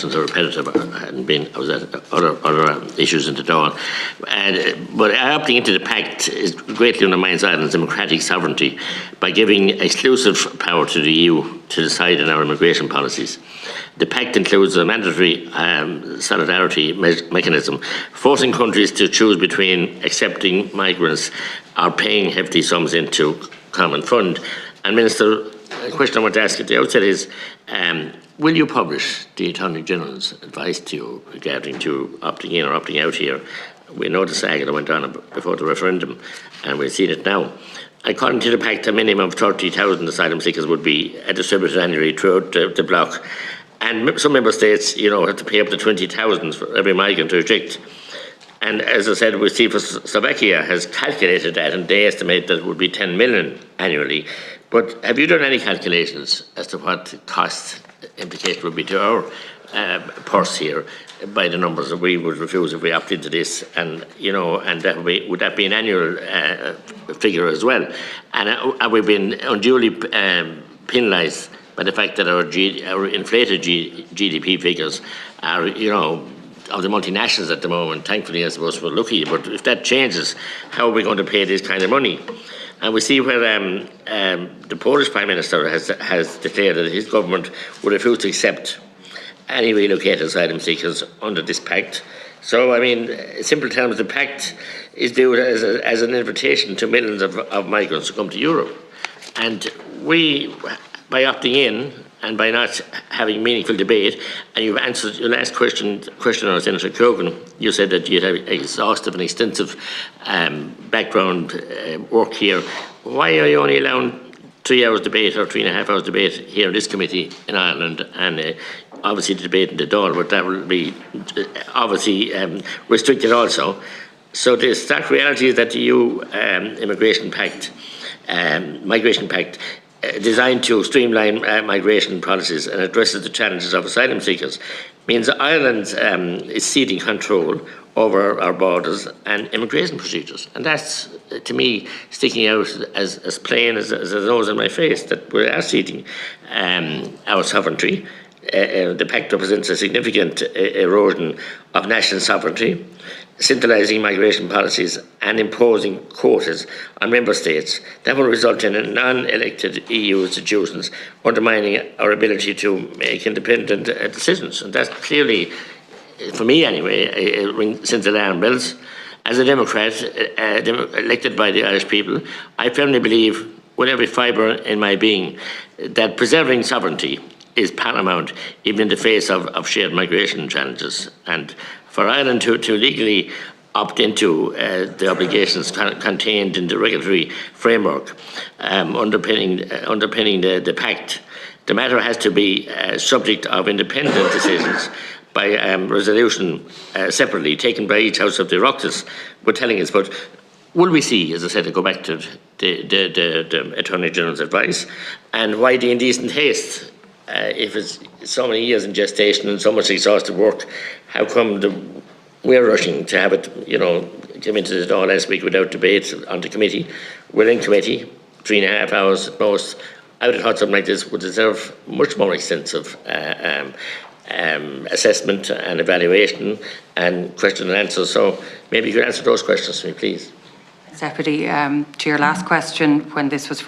questions are repetitive. I was at other issues in the Dáil. But opting into the Pact is greatly undermines Ireland's democratic sovereignty by giving exclusive power to the EU to decide on our immigration policies. The Pact includes a mandatory solidarity mechanism, forcing countries to choose between accepting migrants or paying hefty sums into common fund. And Minister, a question I want to ask at the outset is, will you publish the Attorney General's advice to you regarding to opting in or opting out here? We know the saga that went on before the referendum, and we've seen it now. According to the Pact, a minimum of 30,000 asylum seekers would be distributed annually throughout the bloc. And some member states, have to pay up to 20,000 for every migrant to reject. And as I said, we see for Slovakia has calculated that, and they estimate that it would be 10 million annually. But have you done any calculations as to what cost implication would be to our purse here by the numbers that we would refuse if we opt into this? And and that would that be an annual figure as well? And have we been unduly penalised by the fact that our inflated GDP figures are, of the multinationals at the moment? Thankfully, I suppose we're lucky, but if that changes, how are we going to pay this kind of money? And we see where the Polish Prime Minister has declared that his government would refuse to accept any relocated asylum seekers under this Pact. So, in simple terms, the Pact is viewed as an invitation to millions of migrants to come to Europe. And we, by opting in and by not having meaningful debate, and you've answered your last questioner, Senator Cogan, you said that you'd have exhaustive and extensive background work here. Why are you only allowing 3 hours debate or 3.5 hours debate here in this committee in Ireland, and obviously the debate in the Dáil, but that will be obviously restricted also. So the stark reality is that the EU Migration Pact designed to streamline migration policies and addresses the challenges of asylum seekers, means that Ireland is ceding control over our borders and immigration procedures. And that's, to me, sticking out as plain as a nose in my face, that we are ceding our sovereignty. The Pact represents a significant erosion of national sovereignty, centralising migration policies and imposing quotas on member states that will result in non-elected EU institutions undermining our ability to make independent decisions. And that clearly, for me anyway, sends alarm bells. As a Democrat elected by the Irish people, I firmly believe with every fibre in my being that preserving sovereignty is paramount even in the face of shared migration challenges. And for Ireland to legally opt into the obligations contained in the regulatory framework underpinning the Pact, the matter has to be subject of independent decisions by resolution separately, taken by each House of the Oireachtas. We're telling us, but will we see, as I said, to go back to the Attorney General's advice, and why the indecent haste? If it's so many years in gestation and so much exhaustive work, how come we're rushing to have it, come into the Dáil last week without debate on the committee? We're in committee, 3.5 hours at most. I would have thought something like this would deserve much more extensive assessment and evaluation and question and answer. So maybe you could answer those questions for me, please. Deputy, to your last question, when this was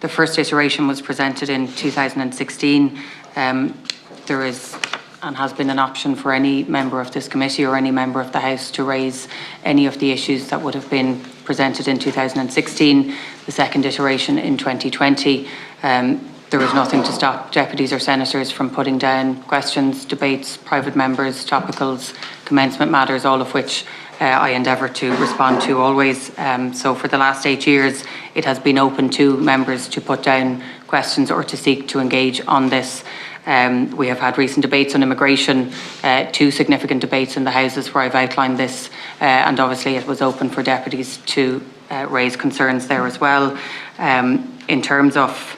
the first iteration was presented in 2016. There is and has been an option for any member of this committee or any member of the House to raise any of the issues that would have been presented in 2016, the second iteration in 2020. There is nothing to stop deputies or senators from putting down questions, debates, private members, topicals, commencement matters, all of which I endeavour to respond to always. So for the last 8 years, it has been open to members to put down questions or to seek to engage on this. We have had recent debates on immigration, 2 significant debates in the Houses where I've outlined this, and obviously it was open for deputies to raise concerns there as well. In terms of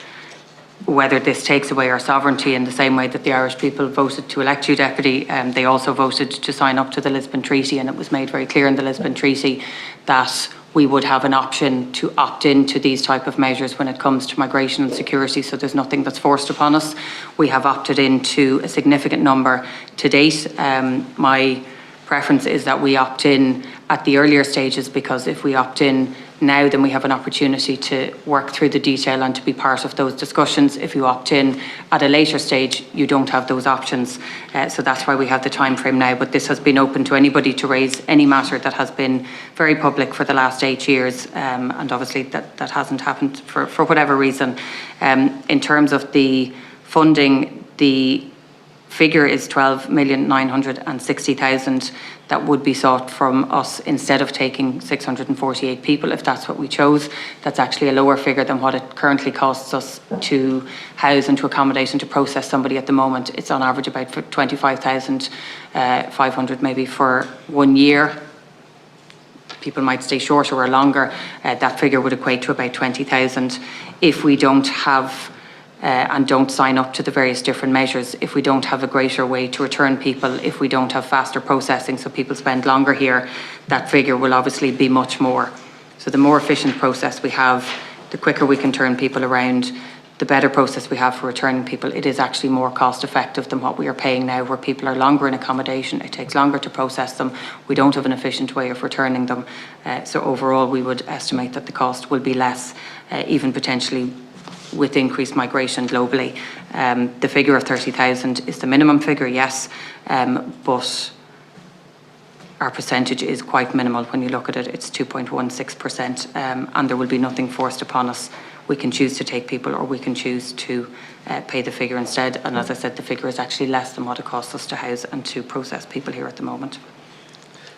whether this takes away our sovereignty in the same way that the Irish people voted to elect you, Deputy, they also voted to sign up to the Lisbon Treaty, and it was made very clear in the Lisbon Treaty that we would have an option to opt into these type of measures when it comes to migration and security, so there's nothing that's forced upon us. We have opted into a significant number to date. My preference is that we opt in at the earlier stages, because if we opt in now, then we have an opportunity to work through the detail and to be part of those discussions. If you opt in at a later stage, you don't have those options. So that's why we have the time frame now. But this has been open to anybody to raise any matter that has been very public for the last 8 years. And obviously that hasn't happened for whatever reason. In terms of the funding, the figure is 12,960,000 that would be sought from us instead of taking 648 people, if that's what we chose. That's actually a lower figure than what it currently costs us to house and to accommodate and to process somebody at the moment. It's on average about 25,500 maybe for 1 year. People might stay shorter or longer. That figure would equate to about 20,000. If we don't have and don't sign up to the various different measures, if we don't have a greater way to return people, if we don't have faster processing so people spend longer here, that figure will obviously be much more. So the more efficient process we have, the quicker we can turn people around, the better process we have for returning people. It is actually more cost effective than what we are paying now, where people are longer in accommodation. It takes longer to process them. We don't have an efficient way of returning them. So overall, we would estimate that the cost will be less, even potentially with increased migration globally. The figure of 30,000 is the minimum figure, yes, but our percentage is quite minimal when you look at it. It's 2.16%, and there will be nothing forced upon us. We can choose to take people, or we can choose to pay the figure instead. And as I said, the figure is actually less than what it costs us to house and to process people here at the moment.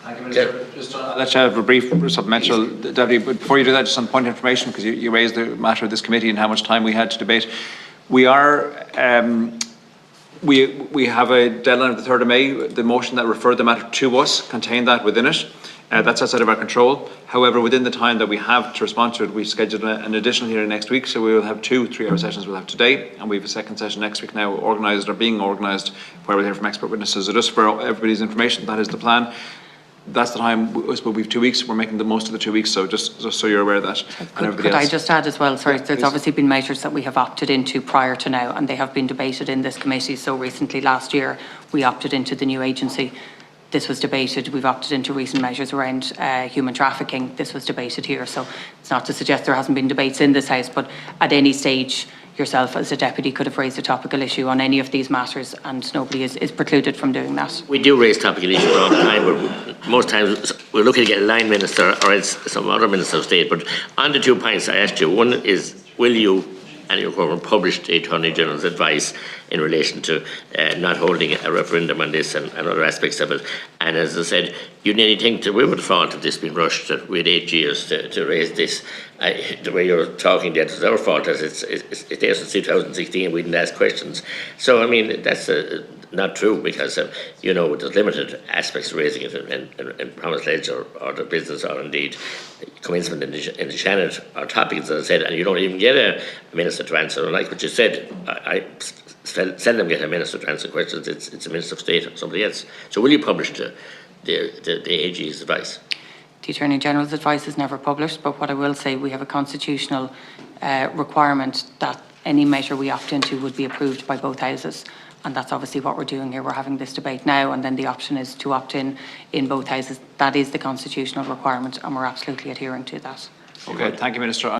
Thank you, Minister. Just let's have a brief supplemental, Deputy. But before you do that, just on point of information, because you raised the matter of this committee and how much time we had to debate. We are we have a deadline of the 3rd of May. The motion that referred the matter to us contained that within it. That's outside of our control. However, within the time that we have to respond to it, we've scheduled an additional hearing next week. So we will have 2 3-hour sessions we'll have today, and we have a second session next week now organised or being organised, where we'll hear from expert witnesses. So just for everybody's information, that is the plan. That's the time. I suppose we have 2 weeks. We're making the most of the 2 weeks, so just so you're aware of that. Could I just add as well, sorry, there's obviously been measures that we have opted into prior to now, and they have been debated in this committee. So recently, last year, we opted into the new agency. This was debated. We've opted into recent measures around human trafficking. This was debated here. So it's not to suggest there hasn't been debates in this House, but at any stage, yourself as a deputy could have raised a topical issue on any of these matters, and nobody is precluded from doing that. We do raise topical issues all the time, but most times we're looking to get a line minister or else some other minister of state. But on the 2 points I asked you, one is, will you and your government publish the Attorney General's advice in relation to not holding a referendum on this and other aspects of it? And as I said, you nearly think that we would have thought that this been rushed, that we had 8 years to raise this. The way you're talking there, it's our fault that it's there since 2016, we didn't ask questions. So, I mean, that's not true, because, you know, there's limited aspects to raising it in promised ledge or the business, or indeed commencement in the Shannon, or topics, as I said, and you don't even get a minister to answer. And like what you said, I seldom get a minister to answer questions. It's a minister of state or somebody else. So will you publish the AG's advice? The Attorney General's advice is never published, but what I will say, we have a constitutional requirement that any measure we opt into would be approved by both houses. And that's obviously what we're doing here. We're having this debate now, and then the option is to opt in both houses. That is the constitutional requirement, and we're absolutely adhering to that. Okay, thank you, Minister.